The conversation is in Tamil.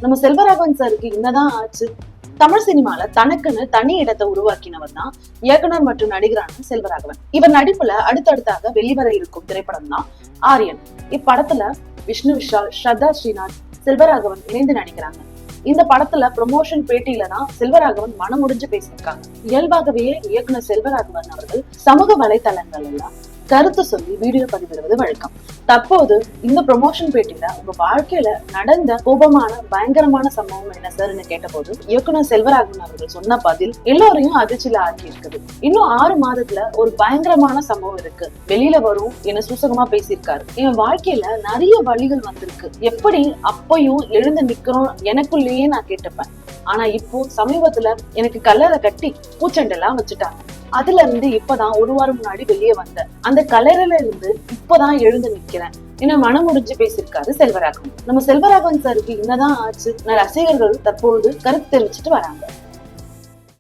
நம்ம செல்வராகவன் சாருக்கு என்னதான் ஆச்சு? தமிழ் சினிமால தனக்குன்னு தனி இடத்தை உருவாக்கினவர் தான் இயக்குனர் மற்றும் நடிகரான செல்வராகவன். இவர் நடிப்புல அடுத்தடுத்தாக வெளிவர இருக்கும் திரைப்படம் தான் ஆரியன். இப்படத்துல விஷ்ணு விஷால், ஸ்ரத்தா ஸ்ரீநாத், செல்வராகவன் இணைந்து நடிக்கிறாங்க. இந்த படத்துல ப்ரொமோஷன் பேட்டியில தான் செல்வராகவன் மனமுடிஞ்சு பேசியிருக்காங்க. இயல்பாகவே இயக்குனர் செல்வராகவன் அவர்கள் சமூக வலைதளங்கள் எல்லாம் கருத்து சொல்லி வீடியோ பதிவிடுவது வழக்கம். தற்போது இந்த ப்ரொமோஷன் பேட்டியில உங்க வாழ்க்கையில நடந்த கோபமான பயங்கரமான சம்பவம் என்ன சார்ன்னு கேட்டபோது இயக்குனர் செல்வராகவன் அவர்கள் சொன்ன பதில் எல்லோரையும் அதிர்ச்சியில ஆக்கி இருக்குது. இன்னும் 6 மாதத்துல ஒரு பயங்கரமான சம்பவம் இருக்கு, வெளியில வரும் என சூசகமா பேசியிருக்காரு. என் வாழ்க்கையில நிறைய வழிகள் வந்திருக்கு, எப்படி அப்பயும் எழுந்து நிக்கிறோம் எனக்குள்ளேயே நான் கேட்டுப்பேன். ஆனா இப்போ சமீபத்துல எனக்கு கல்லறை கட்டி பூச்செண்டெல்லாம் வச்சுட்டாங்க. அதுல இருந்து இப்பதான் 1 வாரம் முன்னாடி வெளியே வந்தேன். அந்த கல்லறையில இருந்து இப்பதான் எழுந்து நிக்கிறேன் என மனம் முடிஞ்சு பேசியிருக்காரு செல்வராகவன். நம்ம செல்வராகவன் சாருக்கு என்னதான் ஆச்சு? ரசிகர்கள் தற்போது கருத்து தெரிவிச்சுட்டு வராங்க.